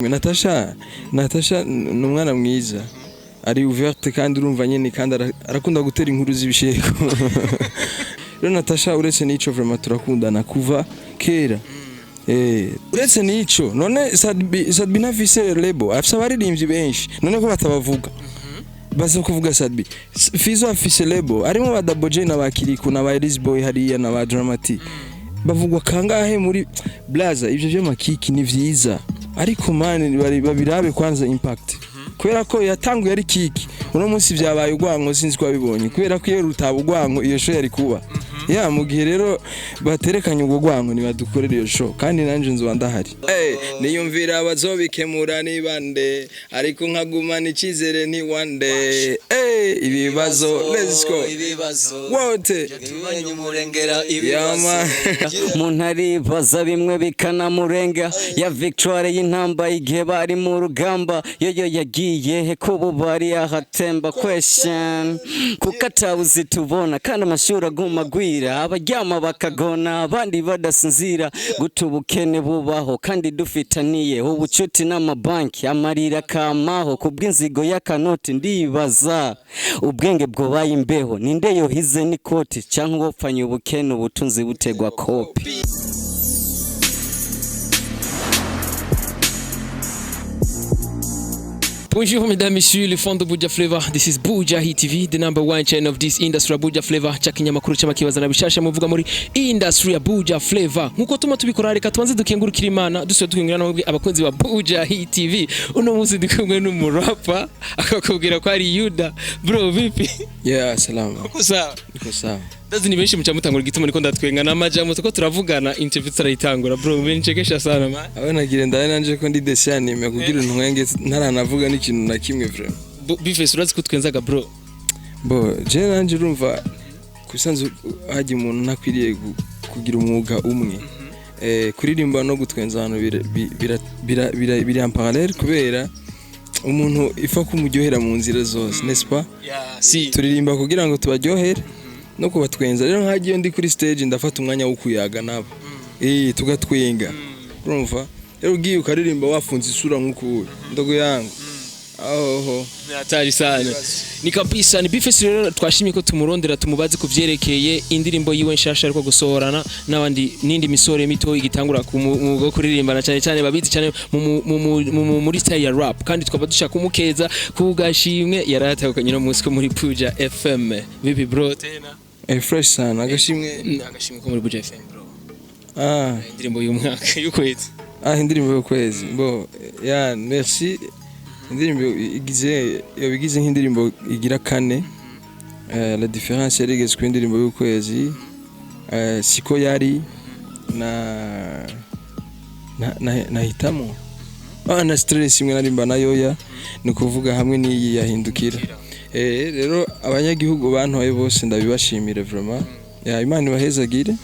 Natasha numwana mwiza ari ouverte kandi urumva nyene kandi arakunda gutera inkuru z'ibishego. Rero Natasha uretse nico vraiment turakundana kuva kera. Uretse nico none Sadbi nafise lebo afise abaririmbyi benshi none ko batabavuga baza kuvuga Sadbi Fizo afise lebo arimo ba Double J na bakiriku na ba Elise Boy hariya na ba Dramati bavugwa kangahe muri blaza ivyo byo makiki ni vyiza ariko mani babirabe kwanza impact kubera ko yatanguye ari kiki uno munsi byabaye ugwango sinzi ko abibonye kubera ko iyo rutabugwango iyo show yari kuba ya mugihe rero baterekanye ubwo gwango ni badukorera iyo show kandi nanje nzo ndahari niyumvira bazobikemura ni bande ariko nkagumana ikizere ni one day ibibazo let's go wote tumenye umurengera ibibazo muntari baza bimwe bikanamurenga ya victoire y'intamba igihe bari mu rugamba yo yagiye he kubo bari ahatemba question kukatabuzi tubona kandi amashuri aguma gwira abaryama bakagona abandi badasinzira gutubukene bubaho kandi dufitaniye ubucuti n'amabanki amarira kamaho kubw'inzigo y'akanoti ndibaza ubwenge bwo bayimbeho ninde yohize n'ikoti cyangwa wopfanye ubukene ubutunzi butegwa kopi. Bonjour mesdames, messieurs, les fans de Buja Flavor. This is Bujahit TV, the number one channel of this industry, Buja Flavor. Chakinya makuru cy'amakibaza na bishasha muvuga muri industry ya Buja Flavor. Nkuko tuma tubikora reka tubanze dukengurukira Imana, dusubira tukengurana n'abwe abakunzi ba Bujahit TV. Uno munsi dukumwe n'umurapa akakubwira ko ari Yuda. Bro, vipi? Yeah, salama. Uko sawa? Uko sawa. Dazi ni benshi mucamutangura igituma niko ndatwenga n'amajambo tuko turavugana interview turayitangura bro benchekesha sana man. Abana gire ndaye nanje ko ndi desanime kugira ntwenge ntaranavuga n'ikintu na kimwe bro. Bifese urazi ko twenzaga bro. Bo je nanje urumva kusanzwe haje umuntu nakwiriye kugira umwuga umwe. Kuririmba no gutwenza abantu biri en parallèle kubera umuntu ifa kumuryohera mu nzira zose n'est-ce pas? Si turirimba kugira ngo tubaryohere no kubatwenza rero nkagiye ndi kuri stage ndafata umwanya wo kuyaga nabo tugatwenga urumva rero ugiye ukaririmba wafunze isura nk'uko ndogo yangu aho natari sana ni kabisa ni Bifese rero twashimye ko tumurondera tumubaze kuvyerekeye indirimbo yiwe nshasha ariko gusohorana n'abandi nindi misore mito igitangura ku kuririmbana cyane cyane babizi cyane muri style ya rap kandi twaba dushaka kumukeza kugashimwe yaratahukanye no munsi ko muri Buja FM bibi bro tena fresh sana agashimwe ko muri Buja FM bro indirimbo y'umwaka y'ukwezi indirimbo y'ukwezi bo ya merci indirimbo yabigize nk'indirimbo igira kane la différence yarigeze ku indirimbo y'ukwezi siko yari na hitamo na stress imwe narimba nayoya ni kuvuga hamwe n'iyi yahindukira rero abanyagihugu bantoye bose ndabibashimire vraiment Imana ibahezagire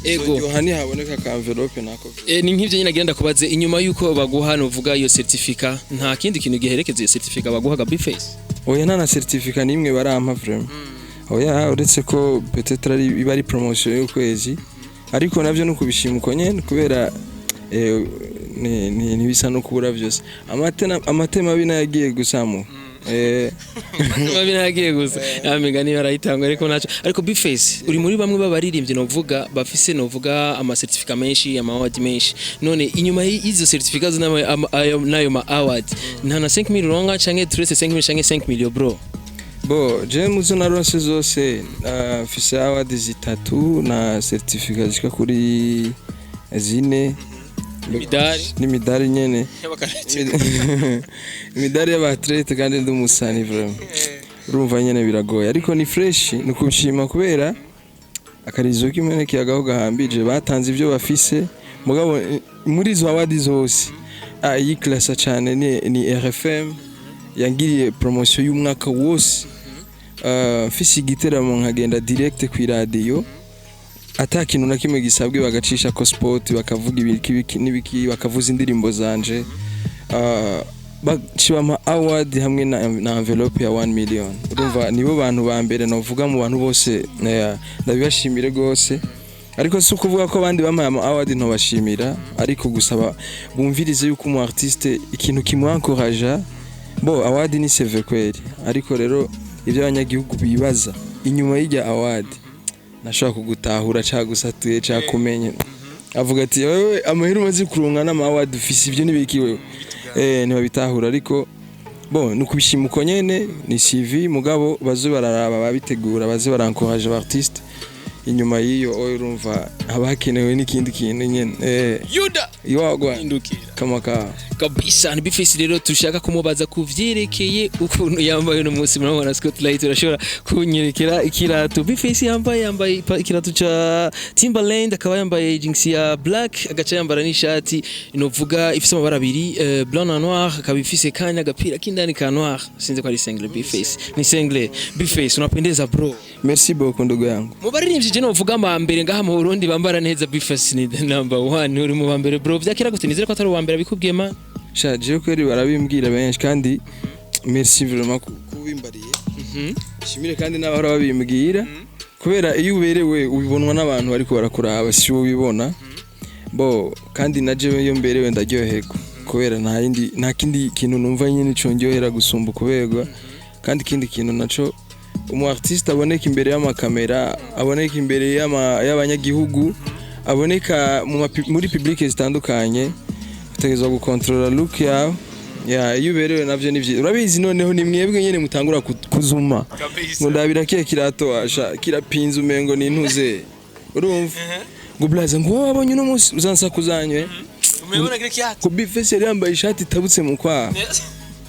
ego hani haboneka ka envelope nako ni nk'ivyo nyine agenda kubaze inyuma yuko baguha novuga iyo certificat nta kindi kintu giherekeza iyo certificat baguhaga Bifese oya nta certificat nimwe barampa vraiment oya uretse ko peut-être ari bari promotion y'ukwezi ariko navyo no kubishima uko nyene kubera ni bisa no kubura vyose amatema binayagiye gusamu babinagiye gusa amigani barayitanga ariko Bifese uri muri bamwe babaririmbye novuga bafise novuga ama certificate menshi ama award menshi none inyuma y'izo certificate nayo ma award nta na 5 million ronga canke 5 million canke 5 million bro bo je muzo naronse zose fise award zitatu na certificate zika kuri zine n'imidari nyene imidari y'abatlete kandi ndumusani vraiment urumva nyene biragoye ariko ni fresh ni kubishima kubera akarizo kimene kiyagaho gahambije batanze ivyo bafise mugabo muri zo awadi zose iyi classe cyane ni RFM yangiriye promotion y'umwaka wose fisi giteramo nkagenda direct ku radio atakintu na kimwe gisabwe bagacisha ko sport bakavuga ibiki bakavuza indirimbo zanje bacibama award hamwe na envelope ya 1 million urumva nibo bantu ba mbere novuga mu bantu bose ndabibashimire gose ariko si ukuvuga ko abandi bamaye ama award ntobashimira ariko gusaba bumvirize yuko umu artiste ikintu kimwankoraja bo award ni seve kweli ariko rero ibyo abanyagihugu bibaza inyuma y'ijya award nashaka kugutahura cagusatuye cakumenye avuga ati wewe amahera umaze kurunga n'ama award ufise ibyo nibiki wewe ntibabitahura ariko bo nukubishima uko nyene ni CV mugabo bazo bararaba babitegura baze barankoraje abartiste inyuma yiyo urumva abakenewe n'ikindi kintu nyene yuda yogwa kama kabisa ni bifisi rero tushaka kumubaza kuvyerekeye ukuntu yambaye no munsi murabona Spotlight urashobora kunyerekera ikirato bifisi yambaye ikirato ca Timberland akaba yambaye jeans ya black agaca yambara n'ishati inovuga ifise amabara abiri blanc na noir akaba ifise kanya agapira kindani ka noir sinze ko ari single bifisi ni single bifisi unapendeza bro merci beaucoup ndugu yangu mubaririmbye je novuga amambere ngaha mu Burundi bambara neza bifisi ni number 1 uri mu bambere bro vyakira gute nizere ko atari uwambere bikubwiye man shaje ko ari barabimbwira benshi kandi merci vraiment kubimbariye shimire kandi n'abahora babimbwira kubera iyo uberewe ubibonwa n'abantu ariko barakuraba si ubibona bo kandi naje yo mberewe ndaryoherwa kubera nta kindi kintu numva nyine cyongyohera gusumba kuberwa kandi kindi kintu naco umu artiste aboneka imbere y'amakamera aboneka imbere y'abanyagihugu aboneka muri public zitandukanye utegezwa gukontrola look yawe iyo uberewe navyo nivyo urabizi noneho ni mwebwe nyene mutangura kuzuma ngo ndabira kiye kirato asha kirapinza umengo nintuze urumva ngo blaze ngo wabonye uno munsi uzansa kuzanywe umebona kile kiatu ko bifese yambaye ishati itabutse mu kwa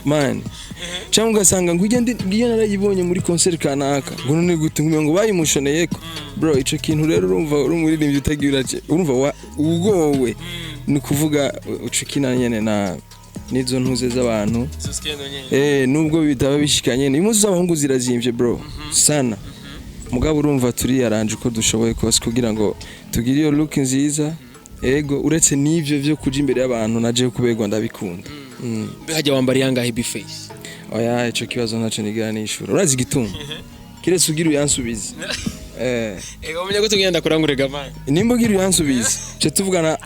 man cyangwa ugasanga ngo ngiye narayibonye muri concert kanaka ngo none gute ngo bayimushoneyeko bro ico kintu rero urumva urumuririmbyi utagira urumva ugowe ni kuvuga ucukina nyene na nizo ntuze z'abantu nubwo bitaba bishikanye impuzu z'abahungu zirazimvye bro sana mugabo urumva turi yaranje uko dushoboye kose kugira ngo tugire iyo look nziza ego uretse nivyo vyo kuja imbere y'abantu naje kuberwa ndabikunda hajya wambari yangahe biface oya ico kibazo naco niganishura urazi gituma kiretse ugira uyansubiza ego menya ko tugenda kurangure gamana nimba ugira uyansubiza cyo tuvugana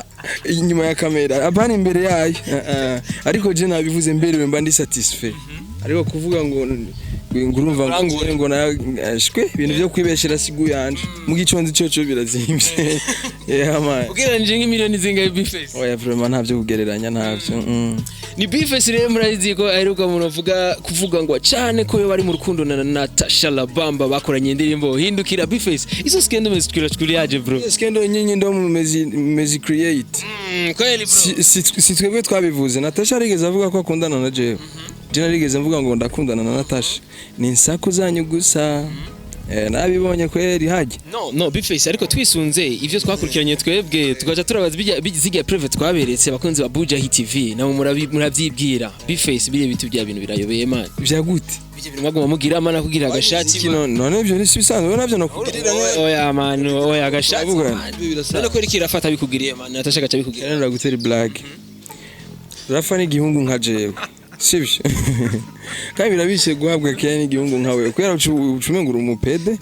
inyuma ya kamera abana imbere yayo ariko je nabivuze mbere mba ndi satisfait ariko kuvuga ngo ngurumva ngo nashwe ibintu byo kwibeshera sigu yanje mu giconzi cyoco birazimvye man ugereranyije nk'imiliyoni zingahe biface oya vraiment ntavyo kugereranya ntavyo ni biface rero murazi ko aheruka munovuga kuvuga ngo cyane ko yo bari mu rukundo na Natasha Labamba bakoranye indirimbo hindukira biface izo skendo mezikira yaje bro skendo nyinyi ndo mezi create kweli bro si twebwe twabivuze Natasha arigeze avuga ko akundana na jewe Jina rigeze mvuga ngo ndakundana na Natasha ni nsaku zanyu gusa nabibonye kweri haje no biface ariko twisunze ivyo twakurikiranye twebwe tugaca turabaza bijya preve twaberetse abakunzi ba Bujahit TV nabo muravyibwira biface bire bitu bya bintu birayobeye man bya gute bije bintu mwagoma mugira mana kugira agashati none ivyo ni bisanzwe navyo nakubwira oya man oya agashati none ko rikira fata bikugiriye man Natasha gacha bikugiriye ndagutera blague Rafa ni gihungu nka jewe sivyo kandi birabishe guhabwa kera n'igihungu nkawe kubera ucumengura umupede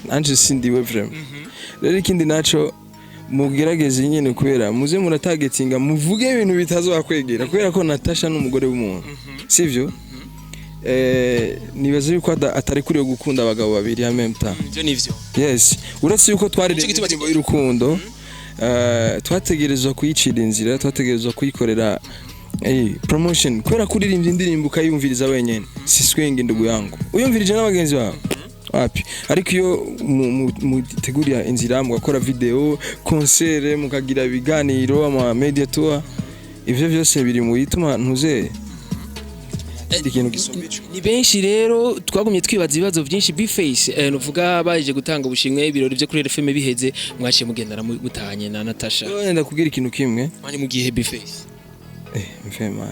anje sindiwe vraiment rero ikindi naco mugerageze nyene kubera muze muratagetinga muvuge ibintu bitazobakwegera kubera ko Natasha n'umugore w'umuntu sivyo nibaza yuko atari kuri yo gukunda abagabo babiri en même temps byo nivyo yes uretse yuko twari irukundo twategerezwa kuyicira inzira twategerezwa kuyikorera promotion kwera kuririmba indirimbo ukayumviriza wenyene si swing ndugu yangu uyumvirije n'abagenzi bawe wapi ariko iyo mutegurira inzira mugakora video concert mukagira ibiganiro ama media tour ivyo byose biri mu bituma ntuze ikintu gisombico ni benshi rero twagumye twibaza ibibazo byinshi biface nuvuga baje gutanga ubushimwe ibirori byo kuri RFM biheze mwaciye mugendana mutanye na Natasha wenda kugira ikintu kimwe manje mu gihe biface mfema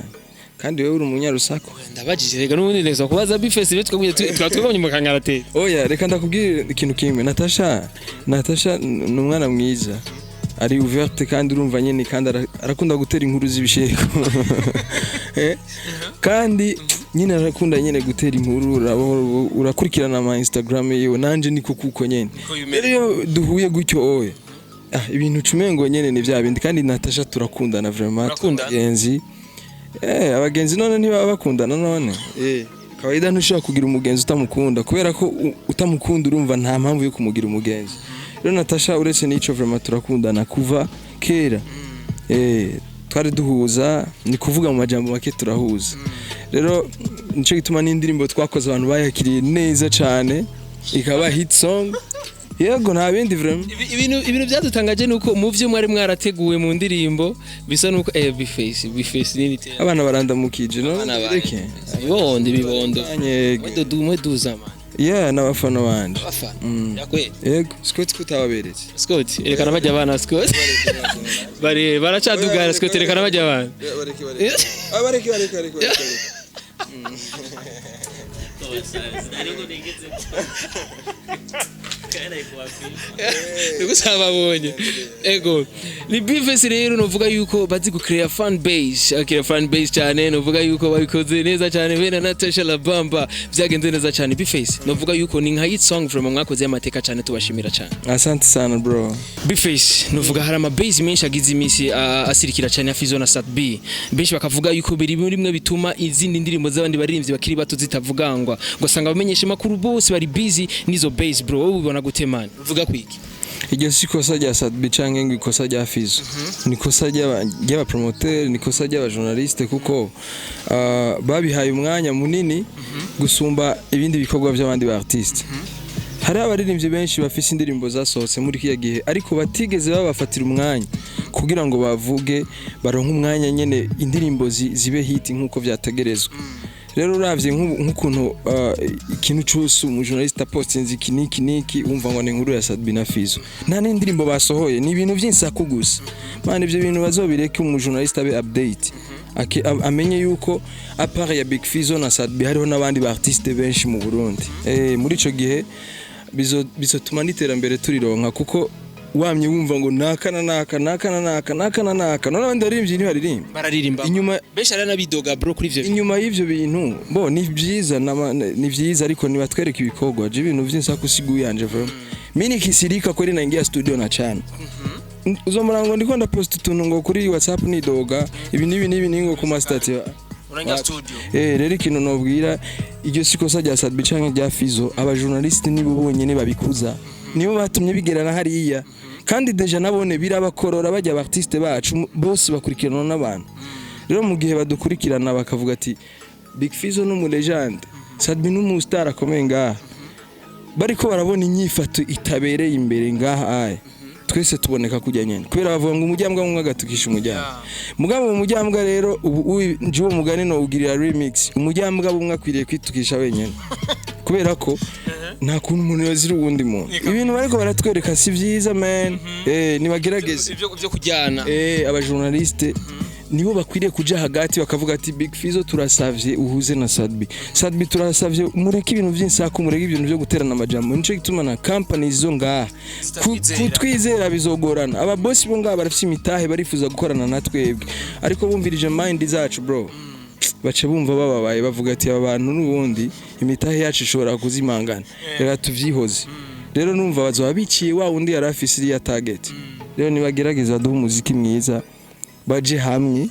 kandi wewe uri umunyarusako ndabajije rega n'ubundi neza kubaza biface rero twagumye mu kangarate oya reka ndakubwira ikintu kimwe Natasha ni umwana mwiza ari ouverte kandi urumva nyene kandi arakunda gutera inkuru z'ibishegu kandi nyine arakunda nyine gutera inkuru urakurikirana ama Instagram yewe nanje niko kuko nyene rero duhuye gutyo oye ibintu cumengo nyene ni bya bindi kandi Natasha turakundana vraiment abagenzi abagenzi none ntibaba bakundana none kawaida ntushaka kugira umugenzi utamukunda kubera ko utamukunda urumva nta mpamvu yo kumugira umugenzi rero Natasha uretse n'ico vraiment turakundana kuva kera twari duhuza ni kuvuga mu majambo make turahuza rero nico gituma n'indirimbo twakoze abantu bayakiriye neza cyane ikaba hit song yego nta bindi vraiment ibintu byadutangaje nuko mu byo mwari mwarateguwe mu ndirimbo bisa nuko biface nini te abana barandamukije no reke bibondo mwe duzama n'abafana banje yakwe yego Scott kutababeretse Scott erekana bajya abana Scott baracadugara Scott erekana bajya abana bareke Gusaba bonye ego ni bifesi rero novuga yuko bazi gucreate fan base cyane novuga yuko babikoze neza cyane bena Natasha la Bamba byagenze neza cyane bifesi novuga yuko ni nka hit song from mwakoze amateka cyane tubashimira cyane asante sana bro bifesi novuga hari ama base menshi agize imisi asirikira cyane ya Fizo na Sat B benshi bakavuga yuko biri muri mwe bituma izindi ndirimbo z'abandi baririmbyi bakiri bato zitavugangwa gusanga abamenyesha makuru bose bari busy nizo base bro wowe ubona gutemana uvuga kwiki iryo sikosa rya Sat B canke ngo ikosa rya Fizo nikosa ry'aba promoter nikosa ry'aba journaliste kuko babihaye umwanya munini gusumba ibindi bikorwa by'abandi ba artiste hari abaririmbyi benshi bafise indirimbo zasohotse muri kiya gihe ariko batigeze babafatira umwanya kugira ngo bavuge baronka umwanya nyene indirimbo zibe hit nkuko byategerezwa rero uravye nk'ukuntu ikintu cyose umujournaliste apostinze iki umva ngo ni inkuru ya Sat B na Fizo nta n'indirimbo basohoye ni ibintu by'insaku gusa man ivyo bintu bazobireke umujournaliste abe update amenye yuko apart ya Big Fizo na Sat B hariho n'abandi ba artiste benshi mu Burundi muri ico gihe bizotuma n'iterambere turironka kuko wamye wumva ngo nakana none abandi bararirimba inyuma benshi ari nabidoga bro kuri ivyo inyuma y'ivyo bintu bo ni byiza ariko nibatwereka ibikorwa je ibintu by'insaku siguyanje vraiment mini kisirika kweli naingia studio na chana uzomara ngo ndiko ndapost utuntu ngo kuri WhatsApp nidoga ibi ningo ku master uranja studio rero ikintu nobwira iryo sikosa rya Sat B canke rya Fizo aba journaliste nibo bonyene babikuza nibo batumye bigerana hariya kandi deja nabone birabakorora bajya abartiste bacu bose bakurikirana n'abantu rero mu gihe badukurikirana bakavuga ati Big Fizo no mu legend Sat B no mu star akomeye ngaha bariko barabona inyifato itabereye imbere ngaha twese tuboneka kujya nyene kubera bavuga ngo umujyambwa umwe agatukisha umujyambwa mugabo mu mujyambwa rero njiwo mugani no ugirira remix umujyambwa umwe akwiriye kwitukisha wenyene kubera ko nta kuntu umuntu yazira uwundi muntu ibintu bariko baratwereka si vyiza man nibagerageze ibyo kujyana aba journaliste nibo bakwiriye kuja hagati bakavuga ati Big Fizo turasavye uhuze na Sat B turasavye mureke ibintu by'insaku mureke ibintu byo guterana amajambo nico gituma na companies zo ngaha kutwizera bizogorana aba boss bo ngaha barafite imitahe barifuza gukorana na twebwe ariko bumvirije mind zacu bro bace bumva bababaye bavuga ati aba bantu n'ubundi imitahe yacu ishobora kuzimangana reka tuvyihoze rero numva bazoba biciye wa undi yarafise ya target rero nibagerageza duha umuziki mwiza baje hamwe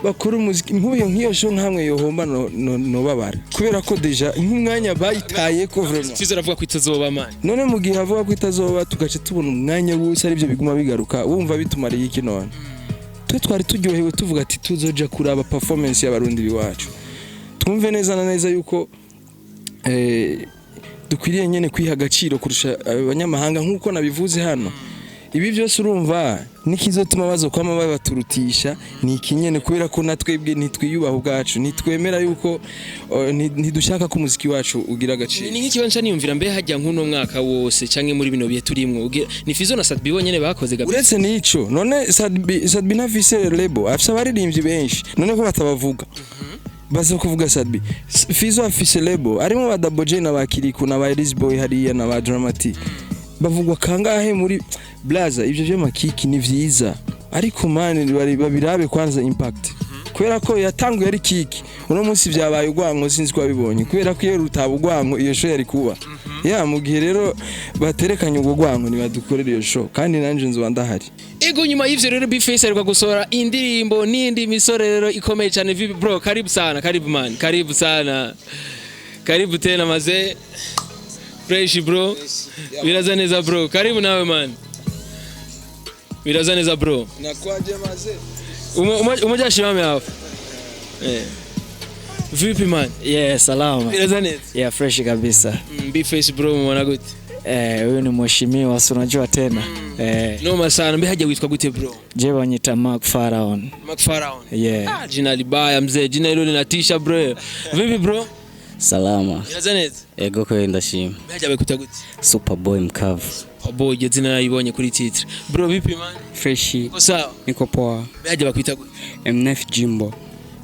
bakora umuziki nk'iyo show nkamwe yohomba no babara kubera ko deja nk'umwanya bayitaye ko vraiment Fizo aravuga ko itazoba man none mu gihe avuga ko itazoba tugace tubona umwanya wose ari byo biguma bigaruka wumva bitumariye iki none twari turyohewe tuvuga ati tuzoja kuraba performance y'abarundi biwacu twumve neza na neza yuko dukwiriye nyene kwiha agaciro kurusha abanyamahanga nkuko nabivuze hano ibi byose urumva nikizotuma bazokwama babaturutisha ni ikinyene kubera ko natwebwe nitwiyubaha ubwacu nitwemera yuko ntidushaka ko umuziki wacu ugira agaciro ni nk'ikibanza ncaniyumvira mbe hajya nkuno mwaka wose canke muri bino bihe turimwo ni Fizo na Sat B bonyene bakoze gabe uretse nico none Sat B na Fizo label afisa baririmbyi benshi none ko batabavuga baza kuvuga Sat B Fizo afise label arimo ba Double J na bakiriku na ba Elise Boy hariya na ba Dramatic bavugwa kangahe muri blaza ivyo byo makiki ni vyiza ariko man babirabe kwanza impact kubera ko yatanguye ari kiki uno munsi byabaye ugwanko sinzi ko wabibonye kubera ko iyo rutaba ugwanko iyo show yari kuba ya mu gihe rero baterekanye ubwo gwanko nibadukorera iyo show kandi nanje nzo ndahari. Ego nyuma y'ivyo rero Bface ariko gusohora indirimbo n'indi misore rero ikomeye cyane vipi bro, karibu sana, karibu man, karibu sana, karibu tena maze fresh bro, biraza neza bro, karibu nawe man, biraza neza bro, nakwaje maze umoja shimame hapo vipi man? Yeah, salama. Biraza neza? Yeah, fresh kabisa. Bface bro mwana gute? Huyu ni mheshimiwa, si unajua tena. Noma sana. Mbe haja witwa gute bro? Je, wanyita Mark Pharaon. Mark Pharaon. Yeah. Jina libaya mzee. Jina hilo linatisha bro. Vipi bro? Salama. Biraza neza? Ego ko ndashima. Mbe haja wikuta gute? Superboy mkavu. Boy je zina ibonye kuri titre. Bro vipi man? Fresh. Uko sawa? Niko poa. Mbe haja bakwita gute? MNF Jimbo.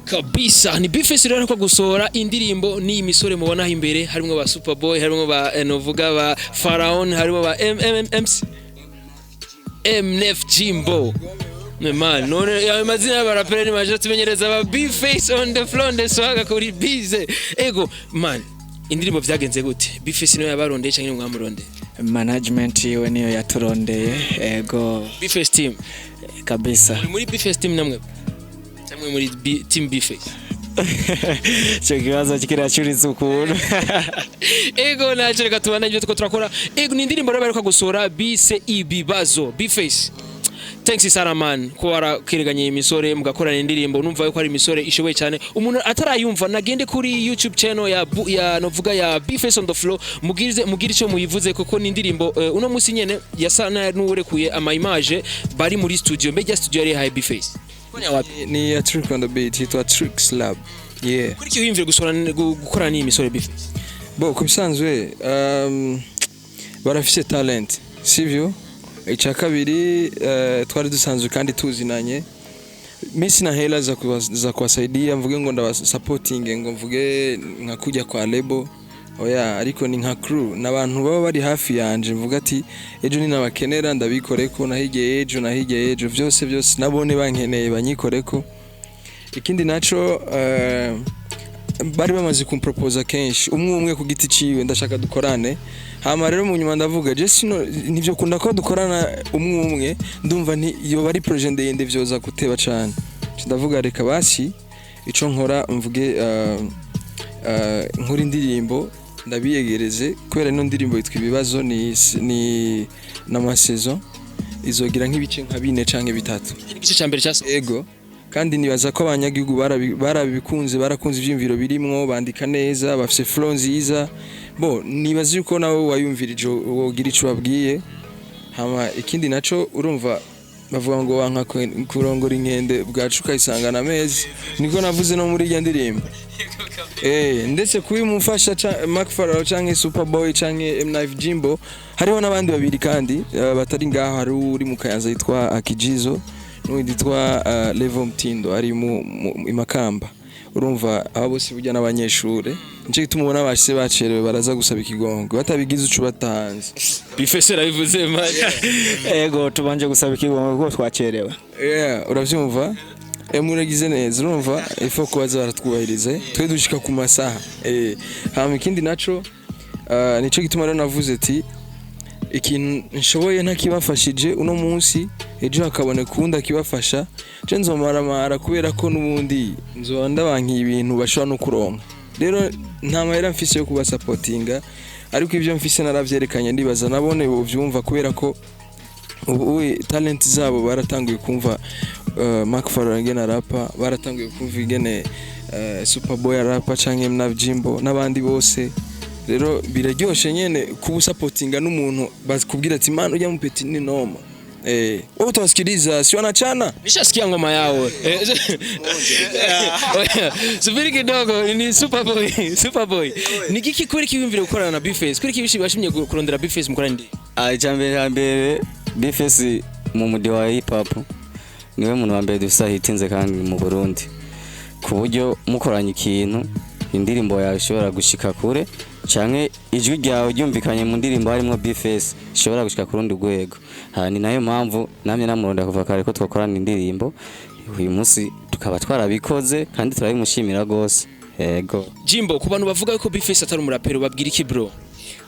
Kabisa ni Bface rero ko gusohora indirimbo ni imisore mubona imbere harimo ba Superboy, harimo ba novuga ba Pharaon, harimo ba MNF Jimbo. Man, none ya mazina y'abaraperi ni maje tumenyereza ba Bface on the floor ndeswaga kuri bize. Ego man, indirimbo vyagenze gute? Bface niyo yabarondeye cyangwa mwamuronde? Management iwe niyo yaturondeye. Ego Bface team kabisa. Muri Bface team namwe tamwe muri team Bface. Cyo kibazo kikira cyuriza ukuntu. Ego naje reka tubana ibyo tuko turakora. Ego ni indirimbo rero bariko gusora bise ibibazo Bface. Thanks sana man ko warakireganye imisore mugakorana indirimbo numva yuko ari imisore ishoboye cyane. Umuntu atarayumva nagende kuri YouTube channel ya novuga ya Bface on the floor mugire icyo muyivuze kuko ni indirimbo uno musi nyene yasana n'urekuye ama image bari muri studio mbega studio yari high Bface. Ni ya Trick on the Beat hitwa Tricks Lab. Yeah. Kuri kiyo yimvire gukorana n'imisore Bface. Bo kubisanzwe barafise talent sivyo icya kabiri twari dusanzwe kandi tuzinanye misi na hela za kuwasaidia mvuge ngo ndabasupporting ngo mvuge nka kujya kwa label oya ariko ni nka crew n'abantu baba bari hafi yanje mvuga ati ejo ni nabakenera ndabikoreko nahige ejo byose nabone bankeneye banyikoreko. Ikindi naco bari bamaze kumpropose kenshi umwe ku giti ciwe ndashaka dukorane hama rero mu nyuma ndavuga je sino nivyo kunda ko dukorana umwe ndumva nti iyo bari projet ndende vyoza kuteba cyane ndavuga reka basi ico nkora mvuge nkuri indirimbo ndabiyegereze kubera ino ndirimbo yitwa ibibazo ni na saison izogira nk'ibice nka 4 canke 3 igice ca mbere cyaso. Ego kandi nibaza ko abanyagihugu barabikunze barakunze ivyimviro birimwo bandika neza bafise flow nziza bo nibaza yuko nawe wayumvirije wogira ico babwiye. Hama ikindi naco urumva bavuga ngo wanka kurongora inkende bwacu kayisangana amezi niko navuze no muri ndirimbo ndetse kubimufasha Mark Pharaon canke Superboy canke MNF Jimbo hariho nabandi babiri kandi batari ngaho hari uri mu Kayanza yitwa Akijizo n'undi yitwa Levo Mtindo ari mu Imakamba. Urumva aba bose bujya n'abanyeshure nje gitumubona bashise bacerewe baraza gusaba ikigongo batabigize ucu batanze Bface arabivuze man. Ego tubanje gusaba ikigongo kuko twacerewe. Uravyumva muragize neza urumva ifo kubaza baratwubahirize twe dushika ku masaha hama ikindi naco nico gituma rero navuze ati ikintu nshoboye ntakibafashije uno munsi ejo hakabone kunda kibafasha je nzomaramara kubera ko nubundi nzonda banki ibintu bashobora no kuronka. Rero nta mahera mfise yo kuba supportinga ariko ivyo mfise naravyerekanye ndibaza nabone uvyumva kubera ko ubu talent zabo baratanguye kumva Mark Pharaon ngena rapa baratanguye kumva ingene Superboy rapa canke MNF Jimbo n'abandi bose. Rero biraryoshe nyene kubusupportinga n'umuntu bakubwira ati man ujya mu petit ni noma wewe utasikiliza si wanachana Nishasikia ngoma yao subiri kidogo ni Superboy ni kiki kweli kiyumvira gukorana na Bface kweli kibishi bashimye kurondera Bface mukorana ndi Ijambere Bface mu mudi wa hip hop niwe muntu wa mbere dusahitinze kandi mu Burundi ku buryo mukoranye ikintu indirimbo yawe ishobora gushika kure canke ijwi ryawe ryumvikanye mu ndirimbo harimo Bface ishobora gushika ku rundi rwego. Ni nayo mpamvu namye namuronda kuva kare ko twakorana indirimbo uyu munsi tukaba twarabikoze kandi turabimushimira gose. Yego. Jimbo ku bantu bavuga ko Bface atari umurapero babwira iki bro?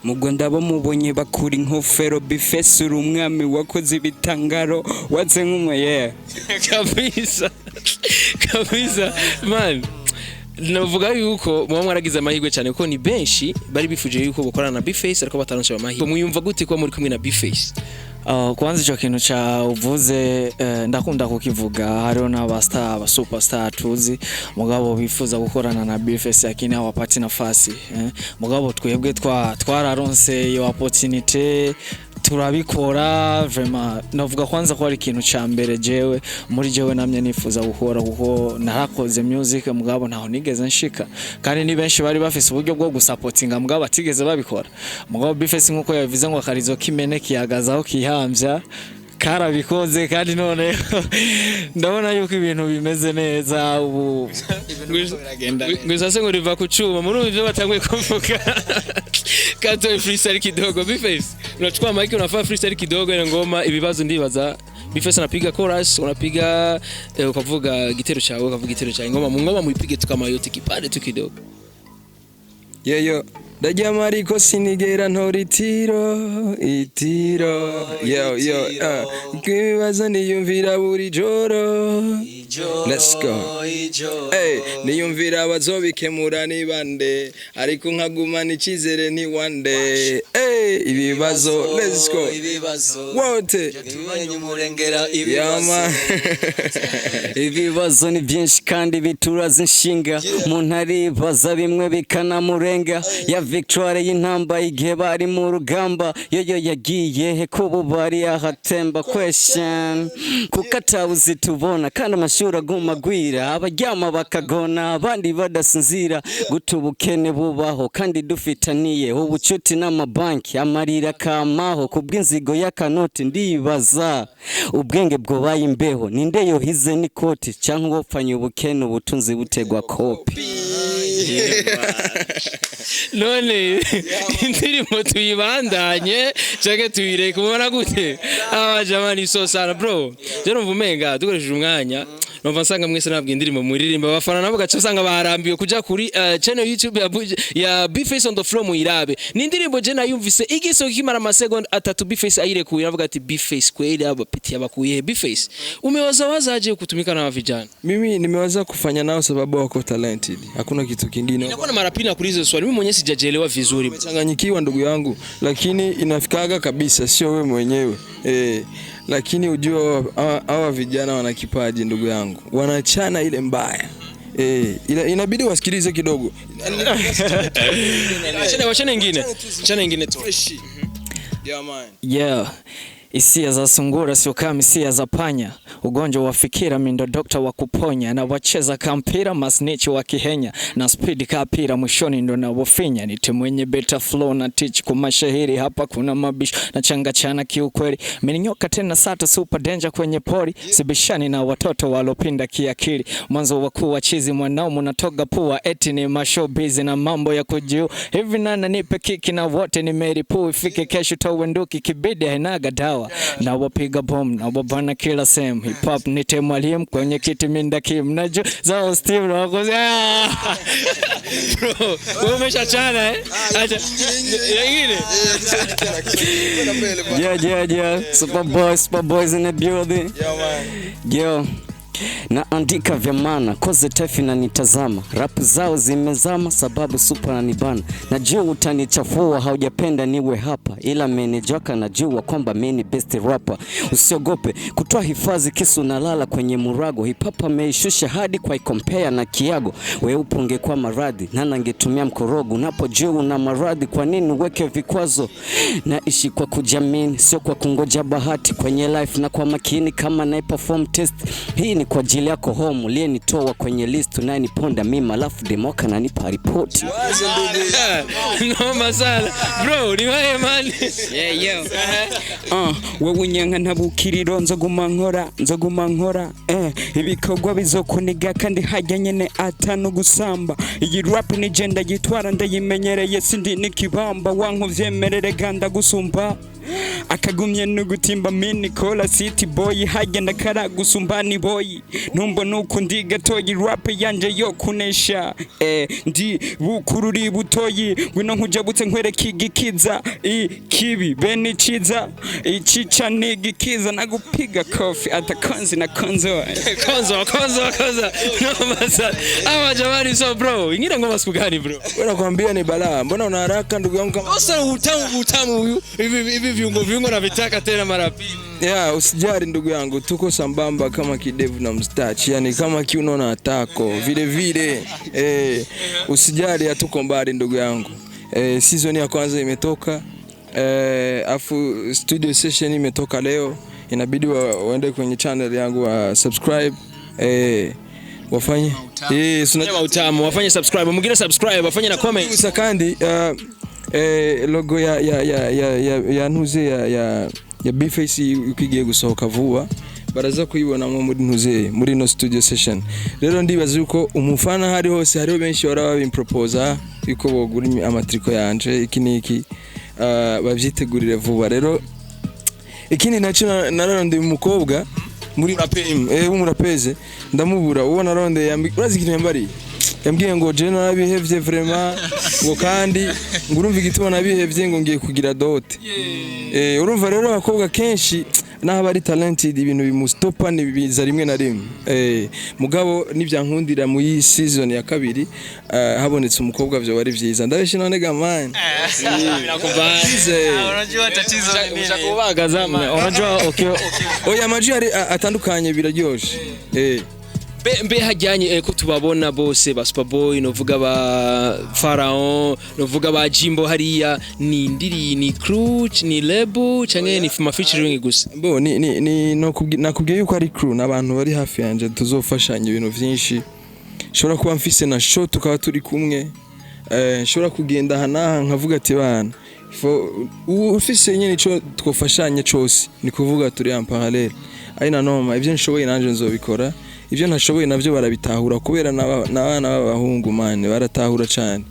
Mubwo ndabo mubonye bakura inkofero Bface uri umwami wakoze ibitangaro watse nk'umwe kabisa man. Navuga yuko muba mwaragize amahirwe cyane kuko ni benshi bari bifuje yuko gukorana na Bface ariko bataronse amahirwe. Muyumva gute ko muri kumwe na Bface? Kwanza ico kintu cha uvuze ndakunda kukivuga, hariho n'abastar aba superstar tuzi mugabo bifuza gukorana na Bface yakini hawapati nafasi mugabo twebwe twararonse iyo opportunity turabikora vraiment. Navuga kwanza ko ari ikintu ca mbere jewe muri jewe namye nifuza gukora kuko narakoze music mugabo ntaho nigeze nshika kandi ni benshi bari bafise uburyo bwo gusupportinga mugabo batigeze babikora. Mugabo Bface nkuko yabivuze ngo akarizo kimene kiyagazaho kihamvya karabikoze kandi none ndabona yuko ibintu bimeze neza ubu gusa se ngo riva ku cuma muri ivyo batanguye kuvuga kato freestyle kidogo. Bface unachukua mic unafanya freestyle kidogo ile ngoma ibibazo ndibaza Bface anapiga chorus unapiga ukavuga gitero chawe ukavuga gitero cha ngoma mu ngoma muipige tu kama yote kipande tu kidogo. Yo Dajya mariko sinigera ntoritiro itiro yo kibazo niyumvira buri joro. Let's go. Hey, niyumvira bazobikemura ni bande ariko nkagumana ikizere ni one day. Hey, ibibazo let's go. Wote Tumenye umurengera ibibazo. Ibibazo ni byinshi kandi bituraza inshinga umuntu aribaza bimwe bikanamurenga ya victoire y'intamba igihe bari mu rugamba yo yagiye he kubu bari ahatemba question kuko atabuzi tubona kandi amashuri aguma gwira abaryama bakagona abandi badasinzira gutubukene bubaho kandi dufitaniye ubucuti n'amabanki amarira kamaho kubw'inzigo y'akanoti ndibaza ubwenge bwo bayimbeho ninde yohize n'ikoti cyangwa wopfanye ubukene ubutunzi butegwa kopi. None indirimo tuyibandanye cyangwa tuyireke ubona gute? Jamani so sana bro. Je numva umenga dukoresheje umwanya numva nsanga mwese nabwo indirimo muririmba abafana nabo gace usanga baharambiwe kuja kuri channel YouTube ya Bface on the floor muirabe. Ni indirimbo je nayumvise igiso kimara amasegonda atatu Bface ayirekuye avuga ati Bface kweli abapiti abakuye Bface. Umewaza wazaje kutumika na vijana? Mimi nimewaza kufanya nao sababu wako talented. Hakuna kitu kingine. Inakuwa na marapina kuuliza swali. Mimi mwenyewe sijaelewa vizuri. Nimechanganyikiwa ndugu yangu, lakini inafikaga kabisa sio wewe mwenyewe. Lakini ujue hawa vijana wana kipaji ndugu yangu. Wanachana ile mbaya. Inabidi wasikilize kidogo. Chana ingine tu. Yeah man. Yeah. Hisia za sungura sio kama hisia za panya, ugonjwa wa fikira mindo dokta wa kuponya, na wacheza kampira masnichi wa kihenya, na speed kapira mwishoni ndo na wofinya. Nite mwenye beta flow na teach kumashahiri, hapa kuna mabish na changa chana kiukweli. Mininyoka tena sata super danger kwenye pori, sibishani na watoto walopinda kiakili. Mwanzo wakuwa chizi mwanao munatoga pua, eti ni mashow busy na mambo ya kujiu. Hivi nana nipe kiki na wote ni meripu, ifike kesho tawenduki kibidi hainaga dawa. Na wapiga bomb na wabana kila sehemu, hip hop nite mwalimu kwenye kiti minda kim najo zao Steve na wakoze bro wewe umeshachana acha yengine yeah super boys in the building. Yo na andika vya maana koze tefi na nitazama rap zao zimezama sababu super na nibana najua utanichafua haujapenda niwe hapa ila menejoka najua kwamba mimi best rapper usiogope kutoa hifadhi kisu na lala kwenye murago hip hop ameishusha hadi kwa compare na kiago wewe upunge kwa maradhi nana angetumia mkorogo unapojua na maradhi kwa nini uweke vikwazo naishi kwa kujamini sio kwa kungoja bahati kwenye life na kwa makini kama na perform test hii ni kwa ajili yako home uliyenitoa kwenye list unayeniponda mimi alafu demoka na nipa report. Noma sana bro ni wewe man. Yeah wewe nyanga nabukiriro nzoguma nkora ibikorwa bizokuniga kandi hajya nyene atano gusamba iyi rap ni genda gitwara ndayimenyereye sindi nikibamba wanku vyemerere ganda gusumba akagumye nugutimba mini kola city boy hagenda kara gusumbani boy numbo nuko ndi gatoyi rap yanje yo kunesha ndi bukururi butoyi ngwino nkujabutse nkwereka igikiza ikibi bene ciza icica nigikiza nagupiga kofi atakonzi na konzo no masa awa jamani so bro ingira ngoma sikugani bro nakwambia ni balaa, mbona una haraka ndugu yangu? Kama sasa utamu huyu hivi viungo na vitaka tena mara pili. Yeah, usijari ndugu yangu, tuko sambamba kama kidevu na mstachi, yani kama kiuno na tako vile usijari, hatuko mbali ndugu yangu. Season ya kwanza imetoka, afu studio session imetoka leo, inabidi waende kwenye channel yangu wa subscribe, wafanye utamu, wafanye subscribe, mwingine subscribe, wafanye na comment. Gusa kandi logo ya ntuze ya Bface ukigiye gusohoka vuba baraza kuyibona muri no studio session. Rero ndibaza yuko umufana hari hose, hariho benshi baraba bimproposa yuko bogura amatriko yanje iki niki, babyitegurire vuba. Rero ikindi naco nararondeye umukobwa muri umurapeze ndamubura, uwo narondeye urazi ikintu yambari, yambwiye ngo je narabihevye vraiment, ngo kandi ngo urumva igituma nabihevye ngo ngiye kugira dote. Urumva rero abakobwa kenshi naho bari talented ibintu bimustopa nibiza rimwe na rimwe. Mugabo nivyankundira mu iyi season ya kabiri habonetse umukobwa byo wari vyiza, ndabeshi none gamani unajua tatizo ni nini, ushakubagaza unajua okay oya maji atandukanye biraryoshe. Mbe hajyanye ko tubabona bose ba Superboy, novuga ba Pharaon, novuga ba Jimbo hariya, ni ndiri ni crew ni label canke ni featuring gusa? Bo ni nakubwiye yuko ari crew n'abantu bari hafi yanje, tuzofashanya ibintu vyinshi. Shobora kuba mfise na show tukaba turi kumwe, shobora kugenda hanaha nkavuga ati bana ufise nyene ico twofashanya cyose, ni kuvuga turi en parallel. Aina noma ivyo nshoboye nanje nzobikora, ivyo ntashoboye navyo barabitahura kubera n'abana b'abahungu mane baratahura cyane.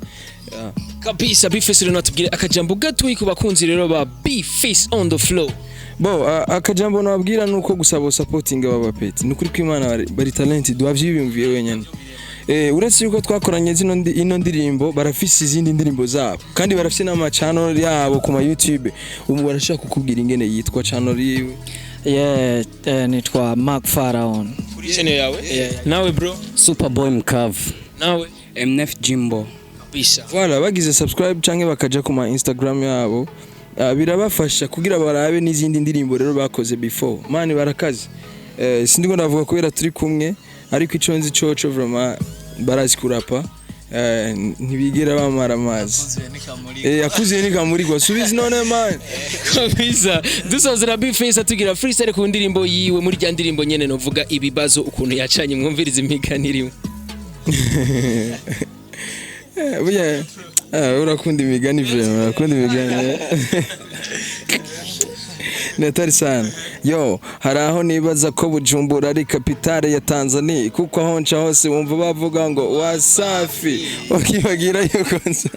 Kabisa Bface rero natubwire akajambo gato ku bakunzi rero ba Bface on the flow. Bo akajambo nababwira nuko gusaba supporting aba bapeti, nukuri ko Imana bari talented wavyibimviye wenyene. Uretse yuko twakoranye ino ndirimbo, barafise izindi ndirimbo zabo kandi barafise n'ama channel yabo ku ma YouTube. Barashaka kukubwira ingene yitwa channel yiwe. Nitwa Mark Pharaon. Kuri channel yawe? Nawe bro? Superboy Mkav. Nawe? MNF Jimbo. Kabisa. Voilà, bagize subscribe canke bakaja ku ma Instagram yabo. Birabafasha kugira barabe n'izindi ndirimbo rero bakoze before. Mani barakaze. Sindiko ndavuga kubera turi kumwe, ariko ico nzi coco vraiment barazi kurapa. Ntibigera bamara amazi. Yakuze ni kamuri kwa subizi none man. Kabisa. Dusozera Bface atugira freestyle ku ndirimbo yiwe, muri rya ndirimbo nyene novuga ibibazo ukuntu yacanye, mwumviriza imiganirimo. Buya urakunda imigani vraiment, urakunda imigani. Netari sana. Yo, haraho nibaza ko Bujumbura ari kapitale ya Tanzania, kuko aho nca hose wumva bavuga ngo wasafi, ukibagira yuko nza.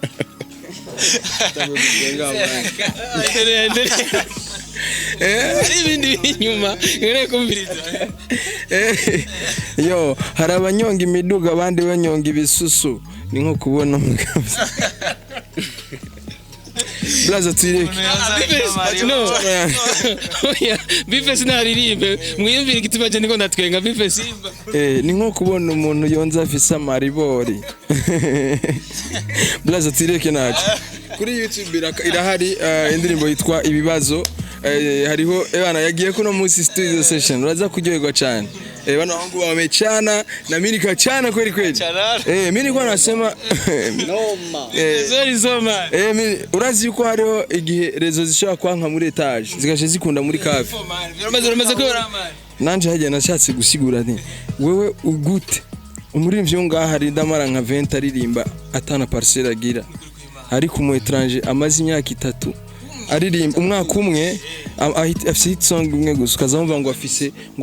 Ari ibindi binyuma ngere kumviriza. Yo, harabanyonga imiduga abandi banyonga ibisusu, ni nko kubona umugabo. Blaza tireke. No. Bface naririmbe, mwiyumvira igituma je ndiko ndatwenga Bface. Ni nko kubona umuntu yonza afise amaribori. Blaza tireke nacu. Kuri YouTube irahari indirimbo yitwa ibibazo. Hariho bana yagiye kuno munsi studio session, uraza kuryoherwa cyane. Bana wangu wamechana na mimi nikachana kweli kweli. Mimi nilikuwa nasema Noma. Sorry soma. Mimi urazi yuko hariho igihe rezo zishaka kwanka muri etage zigashe zikunda muri cafe. Uramaze kwera man. Nanje haje nashatse gusigura nti wewe ugute umurivyo ngaha hari ndamara nka 20 aririmba atana parcelle agira, ariko mu étranger amazi imyaka 3 aririmba umwaka umwe afise hit song umwe gusa, ukazamva ngo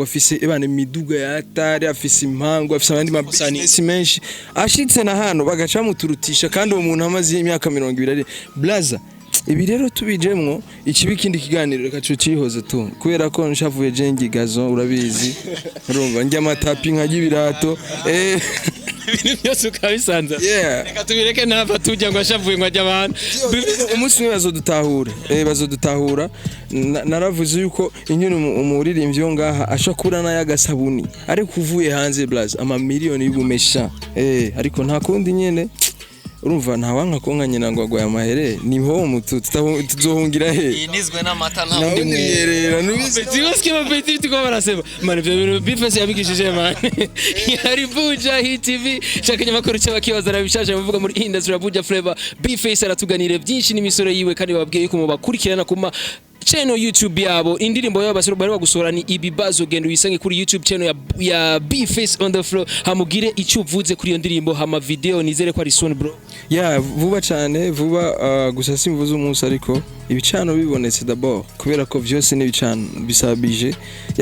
afise ebane miduga ya atari, afise impango, afise abandi mabusiness menshi, ashitse na hano bagaca muturutisha kandi uwo muntu amazi imyaka 20 ari blaza. ibi rero tubijemwo ikibi kindi kiganiro reka cihoze tu kubera ko nshavuye jengi gazo urabizi urumva njya amatapi nkajya ibirato ibintu byose ukabisanza yeah reka tubireke ntava tujya ngo ashavuye ngo ajya abantu umunsi umwe bazodutahura naravuze yuko inyune umuririmbyi yo ngaha ashakura n'ayagasabuni ariko uvuye hanze blaze ama miliyoni y'ubumesha ariko nta kundi nyene urumva nta wanka konkanye nangwa gwa amahere ni ho mutu tuzohungira he inizwe n'amata nta wundi mwirera nubizi tibaske mapeti tuko barasema man ibyo bifese yabigishije man yari Bujahit TV shaka nyamakuru cy'abakibaza arabishasha bavuga muri industry Buja Flavor bifese aratuganire byinshi n'imisoro yiwe kandi babwiye ko mubakurikirana kuma channel YouTube yabo indirimbo yabo basiro bari bagusora ni ibibazo gendo wisange kuri YouTube channel ya Bface on the floor hamugire icyo uvuze kuri iyo ndirimbo hama video nizere ko ari soon bro vuba cyane vuba gusa simvuze umunsi ariko ibicano bibonetse d'abord kubera ko byose n'ibicano bisabije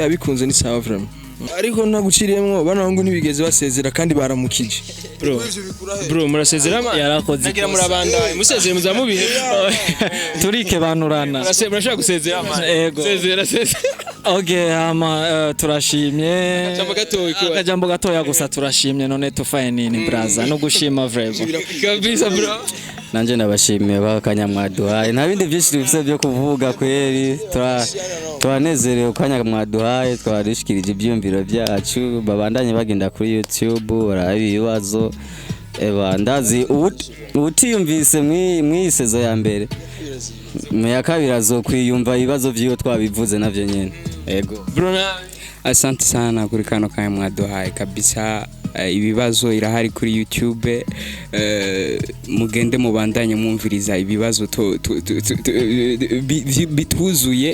bikunze ni sawa vraiment ariko naguciriyemwo bana ngo ntibigeze basezera kandi baramukije bro murasezera yarakoze nagira murabandaye musezere muzamubihe turike banurana murashaka gusezera yego sezera okay turashimye akajambo gatoya gusa turashimye none tufaye nini braza no gushima vrevo kabisa bro nanje nabashimiye bakanyamwaduhaye nta bindi byinshi bifite byo kuvuga kweri twanezerewe kanyamwaduhaye twarishikirije ibyumviro byacu babandanye bagenda kuri YouTube barabi ibibazo ndazi utiyumvise mwisezo ya mbere ya kabiri azokwiyumva ibibazo byiyo twabivuze navyo nyene yego asante sana kuri kano kanya mwaduhaye kabisa ibibazo irahari kuri YouTube mugende mubandanye mwumviriza ibibazo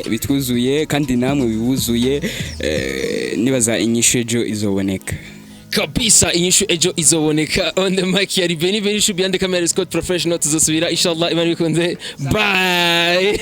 bituzuye kandi namwe bibuzuye nibaza inyishu ejo izoboneka kabisa inyishu ejo izoboneka on the mic yari Beni should be under camera Scott professional tuzosubira inshallah imana bikunze bye